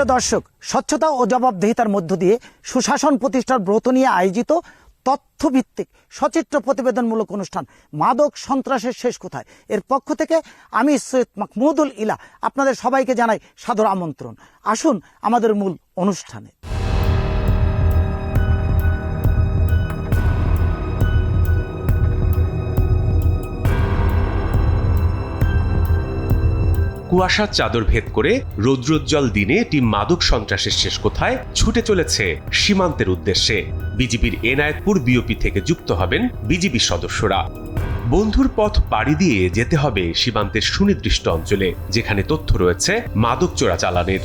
প্রিয় দর্শক, স্বচ্ছতা ও জবাবদিহিতার মধ্য দিয়ে সুশাসন প্রতিষ্ঠার ব্রত নিয়ে আয়োজিত তথ্যভিত্তিক সচিত্র প্রতিবেদনমূলক অনুষ্ঠান মাদক সন্ত্রাসের শেষ কোথায় এর পক্ষ থেকে আমি সৈয়দ মাহমুদুল ইলা আপনাদের সবাইকে জানাই সাদর আমন্ত্রণ। আসুন আমাদের মূল অনুষ্ঠানে। কুয়াশার চাদর ভেদ করে রৌদ্রোজ্জ্বল দিনে টিম মাদক সন্ত্রাসের শেষ কোথায় ছুটে চলেছে সীমান্তের উদ্দেশ্যে। বিজিবির এনায়েতপুর বিওপি থেকে যুক্ত হবেন বিজিবি সদস্যরা। বন্ধুর পথ পাড়ি দিয়ে যেতে হবে সীমান্তের সুনির্দিষ্ট অঞ্চলে, যেখানে তথ্য রয়েছে মাদক চোরাচালানের।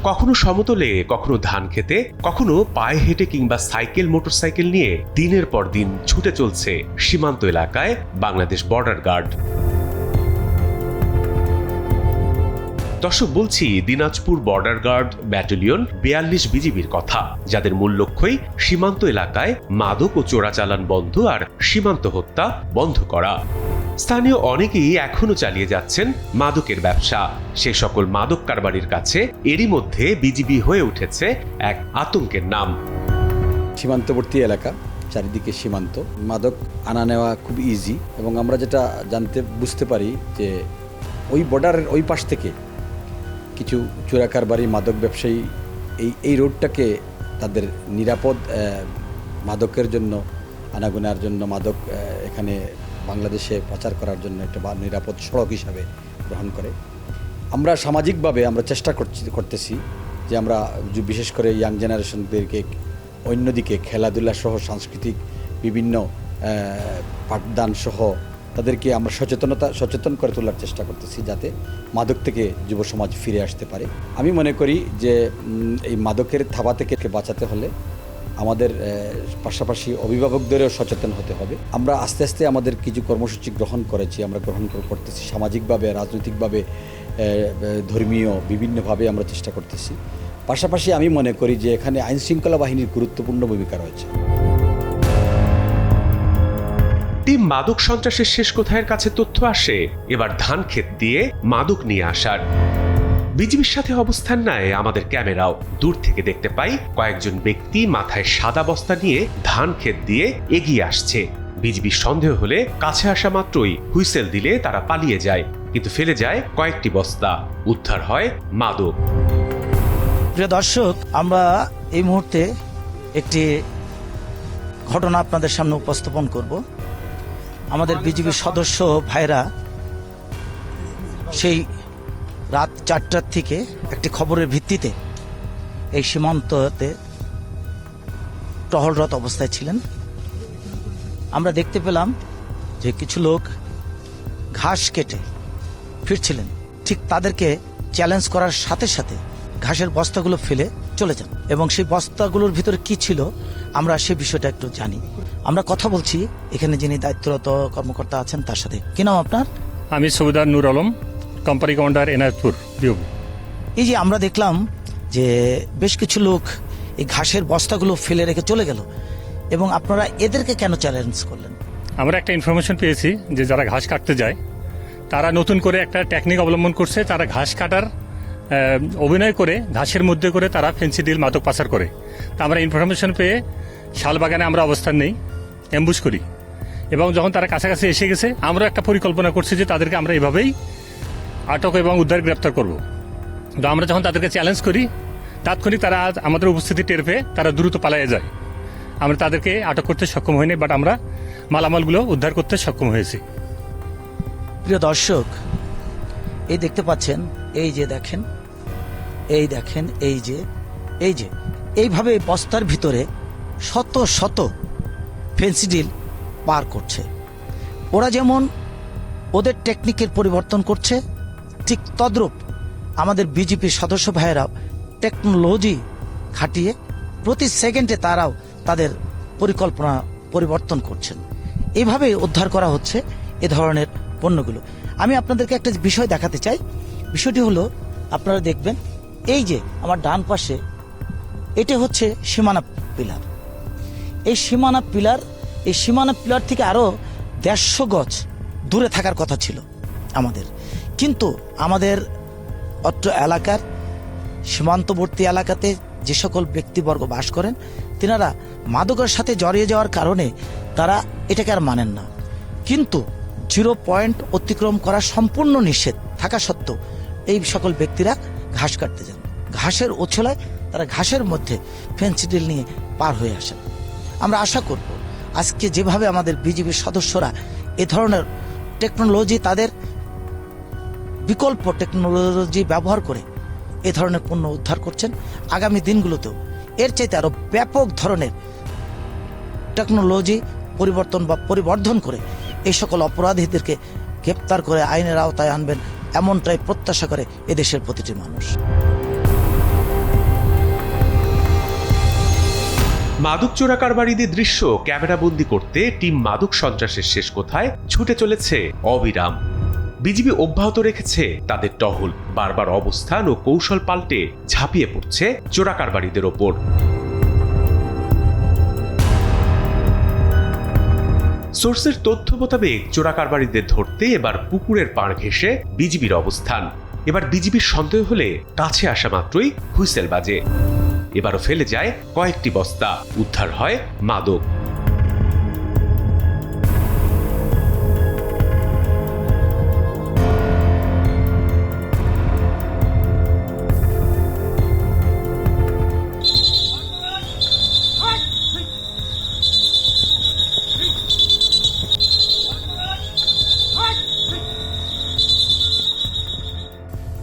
কখনো সমতলে, কখনো ধান খেতে, কখনো পায়ে হেঁটে কিংবা সাইকেল মোটরসাইকেল নিয়ে দিনের পর দিন ছুটে চলছে সীমান্ত এলাকায় বাংলাদেশ বর্ডার গার্ড। দর্শক, বলছি দিনাজপুর বর্ডার গার্ড ব্যাটালিয়ন 42 বিজিবির কথা, যাদের মূল লক্ষ্যই সীমান্ত এলাকায় মাদক ও চোরাচালান বন্ধ আর সীমান্ত হত্যা বন্ধ করা। স্থানীয় অনেকেই এখনো চালিয়ে যাচ্ছেন মাদকের ব্যবসা। সে সকল মাদক কারবারির কাছে এরই মধ্যে বিজিবি হয়ে উঠেছে এক আতঙ্কের নাম। সীমান্তবর্তী এলাকা, চারিদিকে সীমান্ত, মাদক আনা নেওয়া খুব ইজি, এবং আমরা যেটা বুঝতে পারি যে ওই বর্ডারের ওই পাশ থেকে কিছু চোরাকারবারি মাদক ব্যবসায়ী এই রোডটাকে তাদের নিরাপদ মাদকের জন্য, আনাগোনার জন্য, মাদক এখানে বাংলাদেশে পাচার করার জন্য একটা নিরাপদ সড়ক হিসাবে গ্রহণ করে। আমরা সামাজিকভাবে আমরা চেষ্টা করতেছি যে আমরা বিশেষ করে ইয়াং জেনারেশনদেরকে অন্যদিকে খেলাধুলা সহ সাংস্কৃতিক বিভিন্ন পাঠদান সহ তাদেরকে আমরা সচেতন করে তোলার চেষ্টা করতেছি, যাতে মাদক থেকে যুব সমাজ ফিরে আসতে পারে। আমি মনে করি যে এই মাদকের থাবা থেকে বাঁচাতে হলে আমাদের পাশাপাশি অভিভাবকদেরও সচেতন হতে হবে। আমরা আস্তে আস্তে আমাদের কিছু কর্মসূচি গ্রহণ করতেছি, সামাজিকভাবে, রাজনৈতিকভাবে, ধর্মীয় বিভিন্নভাবে আমরা চেষ্টা করতেছি। পাশাপাশি আমি মনে করি যে এখানে আইনশৃঙ্খলা বাহিনীর গুরুত্বপূর্ণ ভূমিকা রয়েছে। টিম মাদক সন্ত্রাসের শেষ কোথায়ের কাছে তথ্য আসে এবার ধান ক্ষেত দিয়ে মাদক নিয়ে আসার। বিজিবির সাথে অবস্থান নেয় আমাদের ক্যামেরাও। দূর থেকে দেখতে পাই কয়েকজন ব্যক্তি মাথায় সাদা বস্তা নিয়ে ধান ক্ষেত দিয়ে এগিয়ে আসছে। বিজিবির সন্দেহ হলে কাছে আসা মাত্রই হুইসেল দিলে তারা পালিয়ে যায়, কিন্তু ফেলে যায় কয়েকটি বস্তা। উদ্ধার হয় মাদক। প্রিয় দর্শক, আমরা এই মুহূর্তে একটি ঘটনা আপনাদের সামনে উপস্থাপন করব। আমাদের বিজিবির সদস্য ভাইরা সেই রাত 4টার থেকে একটি খবরের ভিত্তিতে এই সীমান্ততে টহলরত অবস্থায় ছিলেন। আমরা দেখতে পেলাম যে কিছু লোক ঘাস কেটে ফিরছিলেন। ঠিক তাদেরকে চ্যালেঞ্জ করার সাথে সাথে ঘাসের বস্তাগুলো ফেলে চলে যান, এবং সেই বস্তাগুলোর ভিতরে কি ছিল আমরা সেই বিষয়টা একটু জানি। আমরা কথা বলছি এখানে যিনি দায়িত্বরত কর্মকর্তা আছেন তার সাথে। কি নাম আপনার? আমি Subedar Noor Alam, company commander Enayetpur BOP. এই যে আমরা দেখলাম যে বেশ কিছু লোক এই ঘাসের বস্তাগুলো ফেলে রেখে চলে গেল, এবং আপনারা এদেরকে কেন চ্যালেঞ্জ করলেন? আমরা একটা ইনফরমেশন পেয়েছি যে যারা ঘাস কাটতে যায় তারা নতুন করে একটা টেকনিক অবলম্বন করছে। তারা ঘাস কাটার অভিনয় করে ঘাসের মধ্যে করে তারা ফেন্সিডিল মাদক পাচার করে। তা আমরা ইনফরমেশন পেয়ে শালবাগানে আমরা অবস্থান নেই, অ্যাম্বুশ করি, এবং যখন তারা কাছাকাছি এসে গেছে আমরা একটা পরিকল্পনা করছি যে তাদেরকে আমরা এভাবেই আটক এবং উদ্ধার গ্রেপ্তার করব। তো আমরা যখন তাদেরকে চ্যালেঞ্জ করি তাৎক্ষণিক তারা আমাদের উপস্থিতি টের পেয়ে তারা দ্রুত পালিয়ে যায়। আমরা তাদেরকে আটক করতে সক্ষম হইনি, বাট আমরা মালামালগুলো উদ্ধার করতে সক্ষম হয়েছি। প্রিয় দর্শক, এই দেখতে পাচ্ছেন, এই যে দেখেন, এই দেখেন, এই যে এইভাবে বস্তার ভিতরে শত শত ফেন্সিডিল পার করছে। ওরা যেমন ওদের টেকনিকের পরিবর্তন করছে, ঠিক তদ্রূপ আমাদের বিজেপির সদস্য ভাইয়েরা টেকনোলজি খাটিয়ে প্রতি সেকেন্ডে তারাও তাদের পরিকল্পনা পরিবর্তন করছেন। এইভাবে উদ্ধার করা হচ্ছে এ ধরনের পণ্যগুলো। আমি আপনাদেরকে একটা বিষয় দেখাতে চাই। বিষয়টি হলো, আপনারা দেখবেন এই যে আমার ডান পাশে এটা হচ্ছে সীমানা পিলার। এই সীমানা পিলার থেকে আরো 150 গজ দূরে থাকার কথা ছিল আমাদের, কিন্তু আমাদের অত্র এলাকার সীমান্তবর্তী এলাকাতে যে সকল ব্যক্তিবর্গ বাস করেন, তিনারা মাদকের সাথে জড়িয়ে যাওয়ার কারণে তারা এটাকে আর মানেন না। কিন্তু 0 পয়েন্ট অতিক্রম করা সম্পূর্ণ নিষেধ থাকা সত্ত্বেও এই সকল ব্যক্তিরা ঘাস কাটতে যান। ঘাসের ওছলায় তারা ঘাসের মধ্যে ফেন্সিডিল নিয়ে পার হয়ে আসেন। আমরা আশা করব আজকে যেভাবে আমাদের বিজিবির সদস্যরা এ ধরনের টেকনোলজি, তাদের বিকল্প টেকনোলজি ব্যবহার করে এ ধরনের পণ্য উদ্ধার করছেন, আগামী দিনগুলোতেও এর চাইতে আরো ব্যাপক ধরনের টেকনোলজি পরিবর্তন বা পরিবর্ধন করে এই সকল অপরাধীদেরকে গ্রেপ্তার করে আইনের আওতায় আনবেন, এমনটাই প্রত্যাশা করে এদেশের প্রতিটি মানুষ। মাদক চোরা কারবারিদের দৃশ্য ক্যামেরাবন্দি করতে টিম মাদক সন্ত্রাসের শেষ কোথায় ছুটে চলেছে অবিরাম। বিজিবি অব্যাহত রেখেছে তাদের টহল, বারবার অবস্থান ও কৌশল পাল্টে ঝাঁপিয়ে পড়ছে চোরা কারবারিদের ওপর। সোর্সের তথ্য মোতাবেক চোরা কারবারিদের ধরতে এবার পুকুরের পাড় ঘেঁষে বিজিবির অবস্থান। এবার বিজিবির সন্দেহ হলে কাছে আসা মাত্রই হুইসেল বাজে। এবারও ফেলে যায় কয়েকটি বস্তা, উদ্ধার হয় মাদক।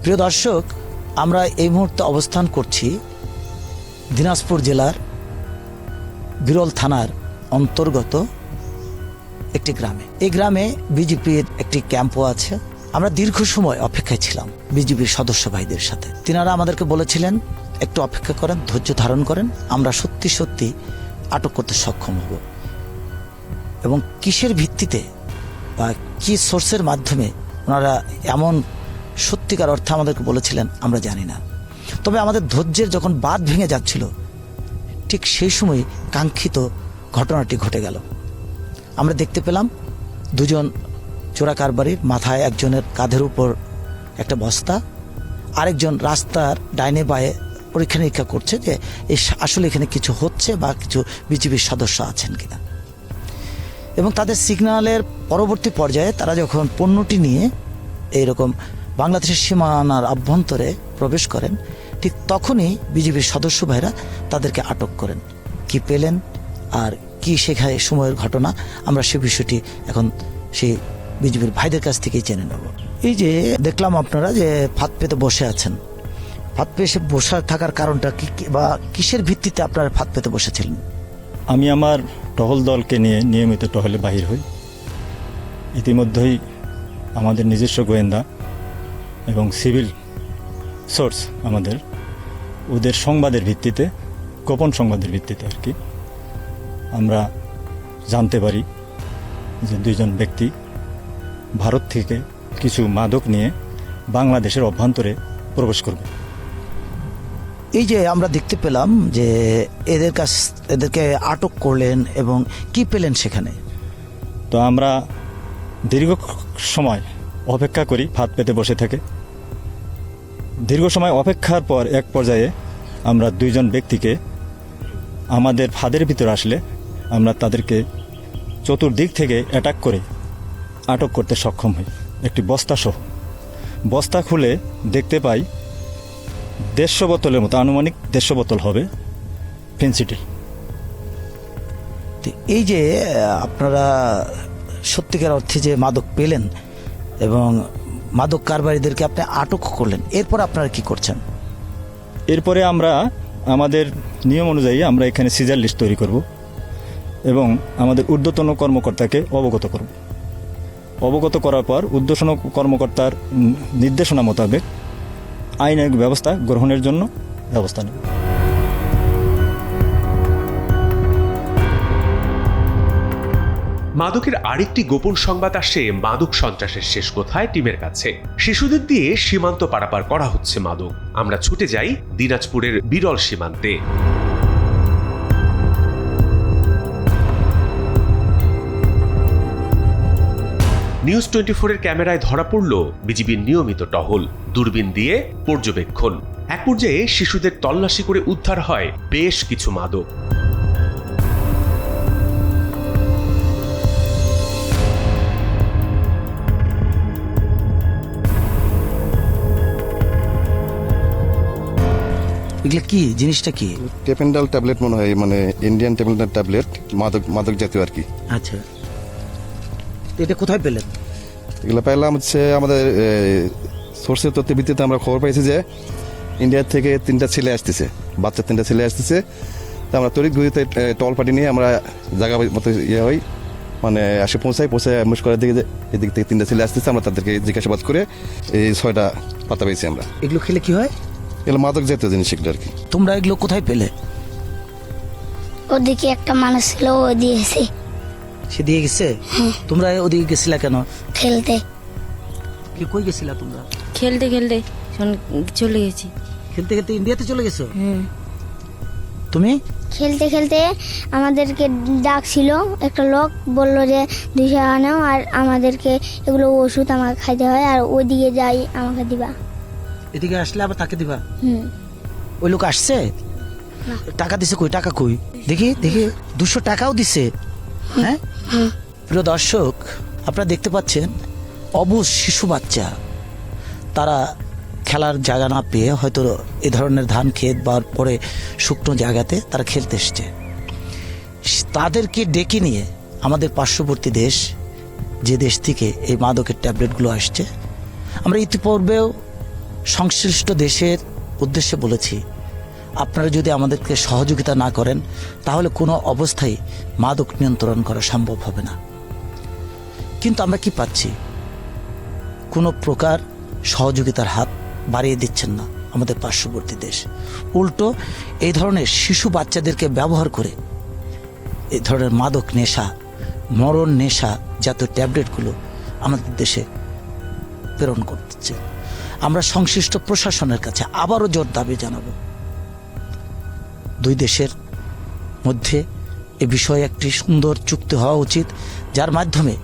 প্রিয় দর্শক, আমরা এই মুহূর্তে অবস্থান করছি দিনাজপুর জেলার বিরল থানার অন্তর্গত একটি গ্রামে। এই গ্রামে বিজেপির একটি ক্যাম্পও আছে। আমরা দীর্ঘ সময় অপেক্ষায় ছিলাম বিজেপির সদস্য ভাইদের সাথে। তিনারা আমাদেরকে বলেছিলেন একটু অপেক্ষা করেন, ধৈর্য ধারণ করেন, আমরা সত্যি সত্যি আটক করতে সক্ষম হব। এবং কিসের ভিত্তিতে বা কি সোর্সের মাধ্যমে ওনারা এমন সত্যিকার অর্থে আমাদেরকে বলেছিলেন আমরা জানি না। তবে আমাদের ধৈর্যের যখন বাঁধ ভেঙে যাচ্ছিল, ঠিক সেই সময় কাঙ্ক্ষিত ঘটনাটি ঘটে গেল। আমরা দেখতে পেলাম দুজন চোরা কারবারির, মাথায় একজনের কাঁধের উপর একটা বস্তা, আরেকজন রাস্তার ডাইনে বায়ে পরীক্ষা নিরীক্ষা করছে যে আসলে এখানে কিছু হচ্ছে বা কিছু বিজিবির সদস্য আছেন কিনা। এবং তাদের সিগন্যালের পরবর্তী পর্যায়ে তারা যখন পণ্যটি নিয়ে এইরকম বাংলাদেশের সীমানার অভ্যন্তরে প্রবেশ করেন, ঠিক তখনই বিজিবির সদস্য ভাইরা তাদেরকে আটক করেন। কি পেলেন আর কি সেখানে সময়ের ঘটনা, আমরা সে বিষয়টি এখন সেই বিজিবির ভাইদের কাছ থেকেই জেনে নেব। এই যে দেখলাম আপনারা যে ফাঁদ পেতে বসে আছেন, ফাঁদ পেতে বসে থাকার কারণটা কি বা কিসের ভিত্তিতে আপনারা ফাঁদ পেতে বসেছিলেন? আমি আমার টহল দলকে নিয়ে নিয়মিত টহলে বাহির হই। ইতিমধ্যেই আমাদের নিজস্ব গোয়েন্দা এবং সিভিল সোর্স আমাদের ওদের সংবাদের ভিত্তিতে, গোপন সংবাদের ভিত্তিতে আর কি, আমরা জানতে পারি যে দুইজন ব্যক্তি ভারত থেকে কিছু মাদক নিয়ে বাংলাদেশের অভ্যন্তরে প্রবেশ করবে। এই যে আমরা দেখতে পেলাম যে এদেরকে আটক করলেন এবং কি পেলেন সেখানে? তো আমরা দীর্ঘ সময় অপেক্ষা করি, ফাঁদ পেতে বসে থাকে। দীর্ঘ সময় অপেক্ষার পর এক পর্যায়ে আমরা দুইজন ব্যক্তিকে আমাদের ফাঁদের ভিতরে আসলে আমরা তাদেরকে চতুর্দিক থেকে অ্যাটাক করে আটক করতে সক্ষম হই। একটি বস্তা সহ বস্তা খুলে দেখতে পাই 150 বোতলের মতো, আনুমানিক 150 বোতল হবে ফেন্সিডিল। এই যে আপনারা সত্যিকার অর্থে যে মাদক পেলেন এবং মাদক কারবারিদেরকে আপনি আটক করলেন, এরপর আপনারা কি করছেন? এরপরে আমরা আমাদের নিয়ম অনুযায়ী আমরা এখানে সিজার লিস্ট তৈরি করব এবং আমাদের ঊর্ধ্বতন কর্মকর্তাকে অবগত করব। অবগত করার পর ঊর্ধ্বতন কর্মকর্তার নির্দেশনা মোতাবেক আইনের ব্যবস্থা গ্রহণের জন্য ব্যবস্থা নেব। মাদকের আরেকটি গোপন সংবাদ আসে মাদক সন্ত্রাসের শেষ কোথায় টিমের কাছে। শিশুদের দিয়ে সীমান্ত পারাপার করা হচ্ছে মাদক। আমরা ছুটে যাই দিনাজপুরের বিরল সীমান্তে। নিউজ 24-এর ক্যামেরায় ধরা পড়ল বিজিবির নিয়মিত টহল, দূরবীন দিয়ে পর্যবেক্ষণ। এক পর্যায়ে শিশুদের তল্লাশি করে উদ্ধার হয় বেশ কিছু মাদক। এগুলো কি জিনিসটা কি? টেপেন্ডাল ট্যাবলেট মনে হয়, মানে ইন্ডিয়ান টেপেন্ডাল ট্যাবলেট, মাদক মাদক জাতীয় আর কি। আচ্ছা, এটা কোথায় পেলেন? এগুলো পেলাম হচ্ছে আমাদের সোর্সের তথ্যের ভিত্তিতে আমরা খবর পাইছি যে ইন্ডিয়া থেকে 3টা ছেলে আসতেছে, বাচ্চা 3টা ছেলে আসতেছে। তো আমরা তড়িৎ গতিতে টল পার্টি নিয়ে আমরা জায়গা মতো হই, মানে আসে পৌঁছায় অ্যাম্বুশ করার দিকে এদিক থেকে 3টা ছেলে আসতেছে। আমরা তাদেরকে জিজ্ঞাসাবাদ করে এই 6টা পাতা পেয়েছি আমরা। এগুলো খেলে কি হয়? এগুলো মাদক জাতীয় জিনিস এগুলো আর কি। তোমরা এগুলো কোথায় পেলে? ওদিকে একটা মানুষ ছিল, ও দিয়েছে সে দিয়ে গেছে? তোমরা ওদিকে গেছিলা কেন? খেলতে। কি কই গেছিলা তোমরা? খেলতে খেলতে চলে গেছি। খেলতে খেলতে ইন্ডিয়াতে চলে গেছো? তুমি? খেলতে খেলতে আমাদেরকে ডাকছিল একটা লোক, বলল যে 200 টাকা নাও আর আমাদেরকে এগুলো ওষুধ আমাকে খাইতে হয়, আর ওইদিকে যাই আমাকে দিবা। এদিকে আসলে আবার তাকে দিবা? হুম। ওই লোক আসছে? টাকা দিছে? কই টাকা কই? দেখি দেখি, 200 টাকাও দিছে? হ্যাঁ। প্রিয় দর্শক, আপনারা দেখতে পাচ্ছেন অবুঝ শিশু বাচ্চা, তারা খেলার জায়গা না পেয়ে হয়তো এ ধরনের ধান ক্ষেত বা পরে শুকনো জায়গাতে তারা খেলতে এসছে। তাদেরকে ডেকে নিয়ে আমাদের পার্শ্ববর্তী দেশ, যে দেশ থেকে এই মাদকের ট্যাবলেটগুলো আসছে, আমরা ইতিপূর্বেও সংশ্লিষ্ট দেশের উদ্দেশ্যে বলেছি, আপনারা যদি আমাদেরকে সহযোগিতা না করেন তাহলে কোনো অবস্থায় মাদক নিয়ন্ত্রণ করা সম্ভব হবে না। কিন্তু আমরা কি পাচ্ছি? কোনো প্রকার সহযোগিতার হাত বাড়িয়ে দিচ্ছেন না আমাদের পার্শ্ববর্তী দেশ। উল্টো এই ধরনের শিশু বাচ্চাদেরকে ব্যবহার করে এই ধরনের মাদক নেশা, মরণ নেশা জাতীয় ট্যাবলেটগুলো আমাদের দেশে প্রেরণ করতেছে। আমরা সংশ্লিষ্ট প্রশাসনের কাছে আবারও জোর দাবি জানাবো, দুই দেশের মধ্যে এ বিষয়ে একটি সুন্দর চুক্তি হওয়া উচিত, যার মাধ্যমে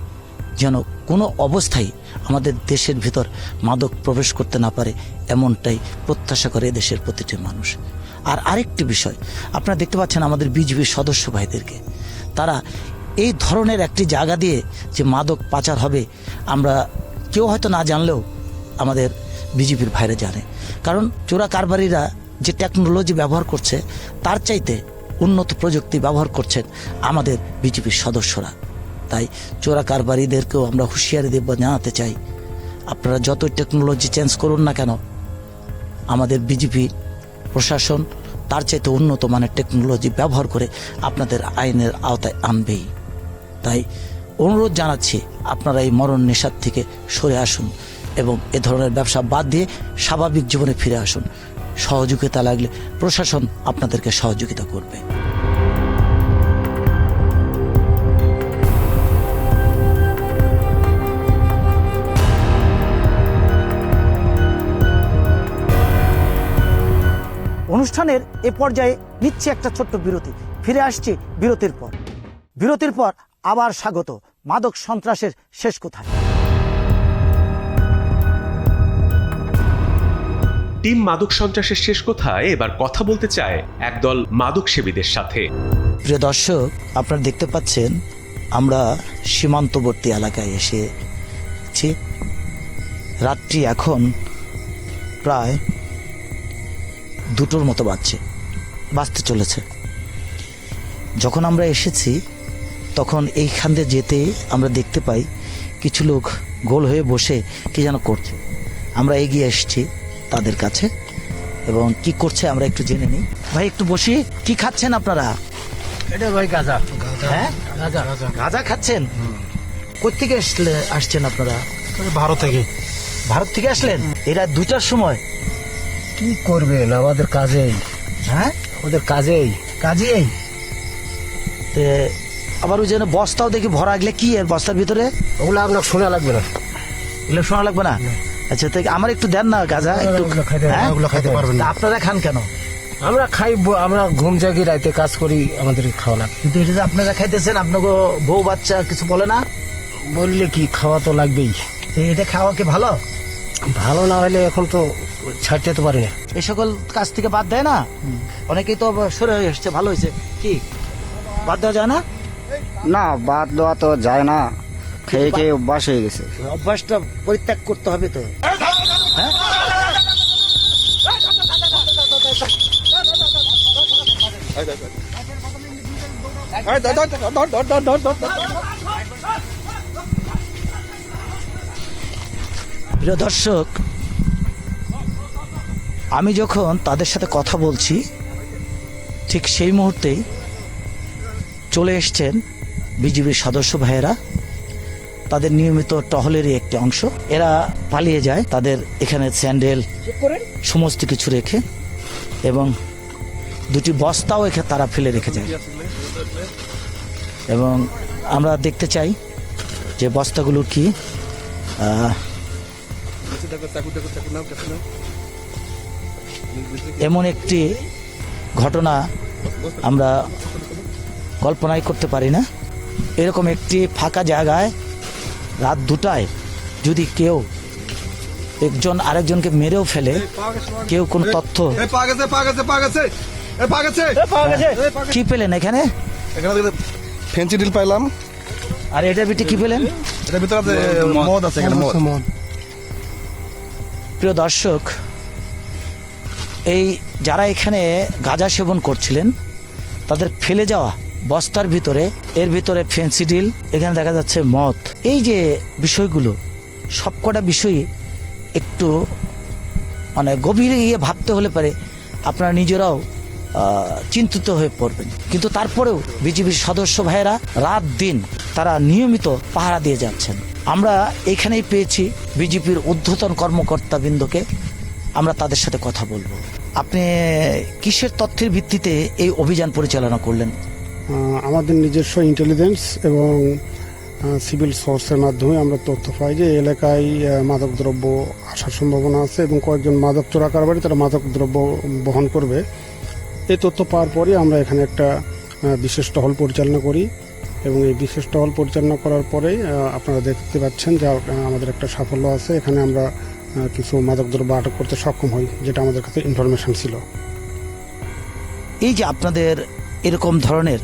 যেন কোনো অবস্থায় আমাদের দেশের ভিতর মাদক প্রবেশ করতে না পারে, এমনটাই প্রত্যাশা করে দেশের প্রতিটি মানুষ। আর আরেকটি বিষয়, আপনারা দেখতে পাচ্ছেন আমাদের বিজিবির সদস্য ভাইদেরকে, তারা এই ধরনের একটি জায়গা দিয়ে যে মাদক পাচার হবে, আমরা কেউ হয়তো না জানলেও আমাদের বিজিবির ভাইরা জানে। কারণ চোরা কারবারিরা যে টেকনোলজি ব্যবহার করছে, তার চাইতে উন্নত প্রযুক্তি ব্যবহার করছেন আমাদের বিজিবির সদস্যরা। তাই চোরা কারবারিদেরকেও আমরা হুঁশিয়ারি দেব, জানাতে চাই, আপনারা যতই টেকনোলজি চেঞ্জ করুন না কেন, আমাদের বিজিবি প্রশাসন তার চাইতে উন্নত মানের টেকনোলজি ব্যবহার করে আপনাদের আইনের আওতায় আনবেই। তাই অনুরোধ জানাচ্ছি, আপনারা এই মরণ নেশার থেকে সরে আসুন এবং এ ধরনের ব্যবসা বাদ দিয়ে স্বাভাবিক জীবনে ফিরে আসুন। সহযোগিতা লাগলে প্রশাসন আপনাদেরকে সহযোগিতা করবে। অনুষ্ঠানের এ পর্যায়ে নিচ্ছে একটা ছোট্ট বিরতি। ফিরে আসছি বিরতির পর। বিরতির পর আবার স্বাগত মাদক সন্ত্রাসের শেষ কোথায়। টিম মাদক সন্ত্রাসের শেষ কোথায় এবার কথা বলতে চায় একদল মাদক সেবীদের সাথে। প্রিয় দর্শক, আপনারা দেখতে পাচ্ছেন আমরা সীমান্তবর্তী এলাকায় এসেছি। রাত্রি এখন প্রায় 2টোর মতো বাজতে চলেছে। যখন আমরা এসেছি তখন এইখান দিয়ে যেতে আমরা দেখতে পাই কিছু লোক গোল হয়ে বসে কি যেন করছে। আমরা এগিয়ে এসেছি তাদের কাছে এবং কি করছে আমরা একটু জেনে নিই। ভাই একটু বসি, কি খাচ্ছেন আপনারা? এটা ভাই গাঁজা। হ্যাঁ, গাঁজা খাচ্ছেন? কোথেকে আসছেন আপনারা? ভারত থেকে। ভারত থেকে আসলেন? এরা 2টার সময় কি করবেন, আমাদের কাজেই। হ্যাঁ, ওদের কাজেই। আবার ওই জন্য বস্তাও দেখি ভরা। গেলে কি এর বস্তার ভিতরে? ওগুলো আপনার শোনা লাগবে না। এগুলো শোনা লাগবে না? আচ্ছা, তাই আমার একটু দেন না গাঁজা একটু। হ্যাঁ? ওগুলো খাইতে পারবেন না। আপনারা খান কেন? আমরা খাই, আমরা ঘুম জাগি, রাইতে কাজ করি, আমাদের খাওয়া লাগে। কিন্তু এটা যে আপনারা খাইতেছেন, আপনাকে বউ বাচ্চা কিছু বলে না? বললে কি, খাওয়া তো লাগবেই। এটা খাওয়া কি ভালো? ভালো না হলে এখন তো ছাড়তে তো পারি না। এই সকল কাজ থেকে বাদ দেয় না? অনেকেই তো সরে এসছে, ভালো হয়েছে। কি বাদ দেওয়া যায় না? না, বাদ দেওয়া তো যায় না, খেয়ে খেয়ে অভ্যাস হয়ে গেছে। অভ্যাসটা পরিত্যাগ করতে হবে তো। হ্যাঁ? প্রিয় দর্শক, আমি যখন তাদের সাথে কথা বলছি ঠিক সেই মুহূর্তেই চলে এসছেন বিজিবির সদস্য ভাইয়েরা, তাদের নিয়মিত টহলেরই একটি অংশ। এরা পালিয়ে যায় তাদের এখানে স্যান্ডেল সমস্ত কিছু রেখে, এবং দুটি বস্তাও এখানে তারা ফেলে রেখে যায়। এবং আমরা দেখতে চাই যে বস্তাগুলো কি। এমন একটি ঘটনা আমরা কল্পনাই করতে পারি না। এরকম একটি ফাঁকা জায়গায় রাত 2টায় যদি কেউ একজন আরেকজনকে মেরেও ফেলে, কেউ কোনো তথ্য কি পেলেন এখানে? ফেন্সিডিল পাইলাম। আর এটার ভিতরে কি পেলেন? এটার ভিতরে মদ আছে, এখানে মদ। প্রিয় দর্শক, এই যারা এখানে গাঁজা সেবন করছিলেন তাদের ফেলে যাওয়া বস্তার ভিতরে, এর ভিতরে ফেন্সিডিল, এখানে দেখা যাচ্ছে মদ। এই যে বিষয়গুলো, সবকটা বিষয়ই একটু মানে গভীরে গিয়ে ভাবতে হলে পারে আপনারা নিজেরাও চিন্তিত হয়ে পড়বেন। কিন্তু তারপরেও বিজিবির সদস্য ভাইয়েরা রাত দিন তারা নিয়মিত পাহারা দিয়ে যাচ্ছেন। আমরা এখানেই পেয়েছি বিজেপির ঊর্ধ্বতন কর্মকর্তাবৃন্দকে, আমরা তাদের সাথে কথা বলবো। আপনি কিসের তথ্যের ভিত্তিতে এই অভিযান পরিচালনা করলেন? আমাদের নিজস্ব ইন্টেলিজেন্স এবং সিভিল সোর্সের মাধ্যমে আমরা তথ্য পাই যে এলাকায় মাদকদ্রব্য আসার সম্ভাবনা আছে এবং কয়েকজন মাদক চোরা কারবারি তারা মাদকদ্রব্য বহন করবে। এই তথ্য পাওয়ার পরে আমরা এখানে একটা বিশেষ টহল পরিচালনা করি, এবং এই বিশেষ টহল পরিচালনা করার পরে আপনারা দেখতে পাচ্ছেন যে আমাদের একটা সাফল্য আছে। এখানে আমরা কিছু মাদকদ্রব্য আটক করতে সক্ষম হই, যেটা আমাদের কাছে ইনফরমেশন ছিল। এই যে আপনাদের এরকম ধরনের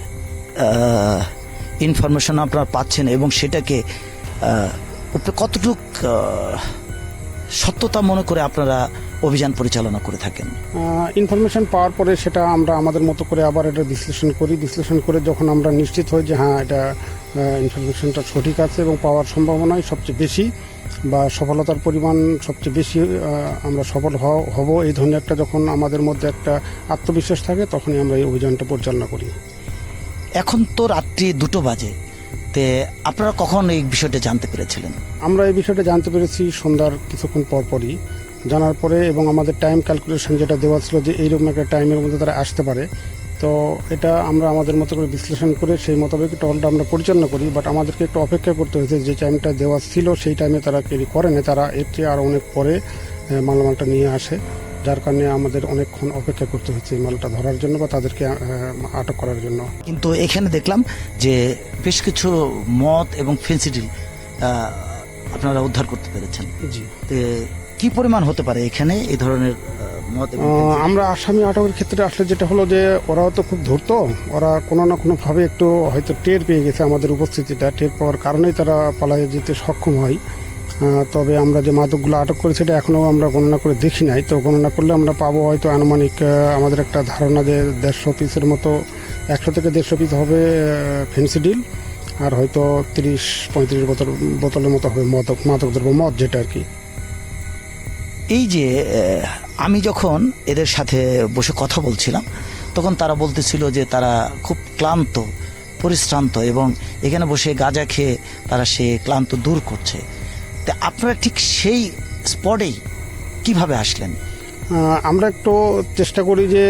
ইনফরমেশন আপনারা পাচ্ছেন এবং সেটাকে কতটুক সত্যতা মনে করে আপনারা অভিযান পরিচালনা করে থাকেন? ইনফরমেশন পাওয়ার পরে সেটা আমরা আমাদের মতো করে আবার এটা বিশ্লেষণ করি। বিশ্লেষণ করে যখন আমরা নিশ্চিত হই যে হ্যাঁ, এটা ইনফরমেশনটা সঠিক আছে এবং পাওয়ার সম্ভাবনাই সবচেয়ে বেশি বা সফলতার পরিমাণ সবচেয়ে বেশি, আমরা সফল হব, এই ধরনের একটা যখন আমাদের মধ্যে একটা আত্মবিশ্বাস থাকে, তখনই আমরা এই অভিযানটা পরিচালনা করি। এখন তো রাত্রি 2টো বাজে, তে আপনারা কখন এই বিষয়টা জানতে পেরেছিলেন? আমরা এই বিষয়টা জানতে পেরেছি সন্ধ্যার কিছুক্ষণ পরই। জানার পরে এবং আমাদের টাইম ক্যালকুলেশন যেটা দেওয়া ছিল যে এইরকম একটা টাইমের মধ্যে তারা আসতে পারে, তো এটা আমরা আমাদের মতো করে বিশ্লেষণ করে সেই মোতাবেক টহলটা আমরা পরিচালনা করি। বাট আমাদেরকে একটু অপেক্ষা করতে হয়েছে, যে টাইমটা দেওয়া ছিল সেই টাইমে তারা ক্যারি করে না, তারা এর চেয়ে আরও অনেক পরে মালামালটা নিয়ে আসে, যার কারণে আমাদের অনেকক্ষণ অপেক্ষা করতে হচ্ছে এই মালটা ধরার জন্য বা তাদেরকে আটক করার জন্য। কিন্তু এখানে দেখলাম যে বেশ কিছু মদ এবং ফেন্সিডিল আপনারা উদ্ধার করতে পেরেছেন। জি। কি পরিমাণ হতে পারে এখানে এই ধরনের মদ? আমরা আসামি আটকের ক্ষেত্রে আসলে যেটা হলো যে ওরাও তো খুব ধূর্ত, ওরা কোনো না কোনোভাবে একটু হয়তো টের পেয়ে গেছে আমাদের উপস্থিতিটা, টের পাওয়ার কারণেই তারা পালিয়ে যেতে সক্ষম হয়। তবে আমরা যে মাদকগুলো আটক করেছি এটা এখনও আমরা গণনা করে দেখি নাই, তো গণনা করলে আমরা পাবো হয়তো আনুমানিক আমাদের একটা ধারণা যে 150 পিসের মতো, 100 থেকে 150 পিস হবে ফেন্সিডিল, আর হয়তো 30-35 বোতলের মতো হবে মাদকদ্রব্য মদ, যেটা আর কি। এই যে আমি যখন এদের সাথে বসে কথা বলছিলাম তখন তারা বলতেছিল যে তারা খুব ক্লান্ত, পরিশ্রান্ত, এবং এখানে বসে গাঁজা খেয়ে তারা সে ক্লান্ত দূর করছে। তা আপনারা ঠিক সেই স্পটেই কিভাবে আসলেন? আমরা একটু চেষ্টা করি যে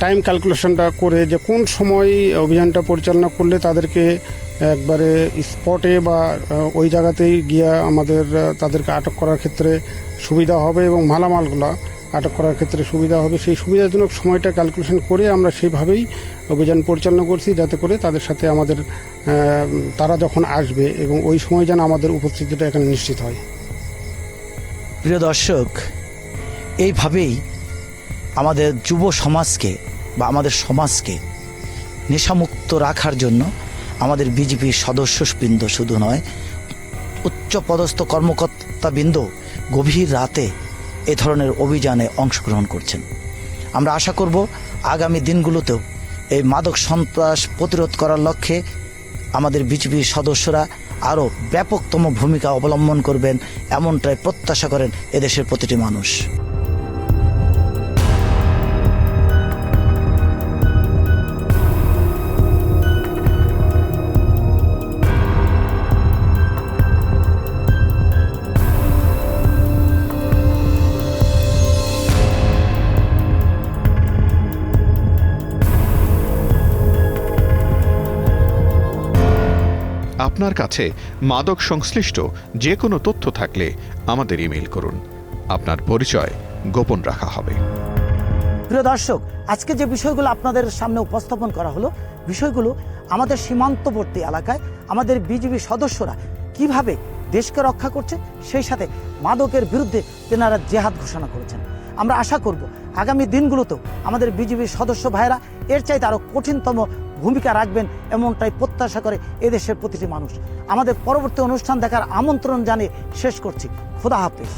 টাইম ক্যালকুলেশনটা করে যে কোন সময় অভিযানটা পরিচালনা করলে তাদেরকে একবারে স্পটে বা ওই জায়গাতেই গিয়ে আমাদের তাদেরকে আটক করার ক্ষেত্রে সুবিধা হবে এবং মালামালগুলো আটক করার ক্ষেত্রে সুবিধা হবে, সেই সুবিধাজনক সময়টা ক্যালকুলেশন করে আমরা সেইভাবেই অভিযান পরিচালনা করছি, যাতে করে তাদের সাথে আমাদের তারা যখন আসবে এবং ওই সময় যেন আমাদের উপস্থিতিটা এখানে নিশ্চিত হয়। প্রিয় দর্শক, এইভাবেই আমাদের যুব সমাজকে বা আমাদের সমাজকে নেশামুক্ত রাখার জন্য আমাদের বিজেপির সদস্যবৃন্দ শুধু নয়, উচ্চপদস্থ কর্মকর্তাবৃন্দ গভীর রাতে এ ধরনের অভিযানে অংশগ্রহণ করছেন। আমরা আশা করব আগামী দিনগুলোতেও এই মাদক সন্ত্রাস প্রতিরোধ করার লক্ষ্যে আমাদের বিজেপির সদস্যরা আরও ব্যাপকতম ভূমিকা অবলম্বন করবেন, এমনটাই প্রত্যাশা করেন এদেশের প্রতিটি মানুষ। আপনার কাছে মাদক সংশ্লিষ্ট যে কোনো তথ্য থাকলে আমাদের ইমেইল করুন। আপনার পরিচয় গোপন রাখা হবে। প্রিয় দর্শক, আজকে যে বিষয়গুলো আপনাদের সামনে উপস্থাপন করা হলো, বিষয়গুলো আমাদের সীমান্তবর্তী এলাকায় আমাদের বিজিবি সদস্যরা কিভাবে দেশকে রক্ষা করছে, সেই সাথে মাদকের বিরুদ্ধে তেনারা জেহাদ ঘোষণা করেছেন। আমরা আশা করব আগামী দিনগুলোতেও আমাদের বিজিবির সদস্য ভাইয়েরা এর চাইতে আরও কঠিনতম ভূমিকা রাখবেন, এমনটাই প্রত্যাশা করে এদেশের প্রতিটি মানুষ। আমাদের পরবর্তী অনুষ্ঠান দেখার আমন্ত্রণ জানিয়ে শেষ করছি। খোদা হাফেজ।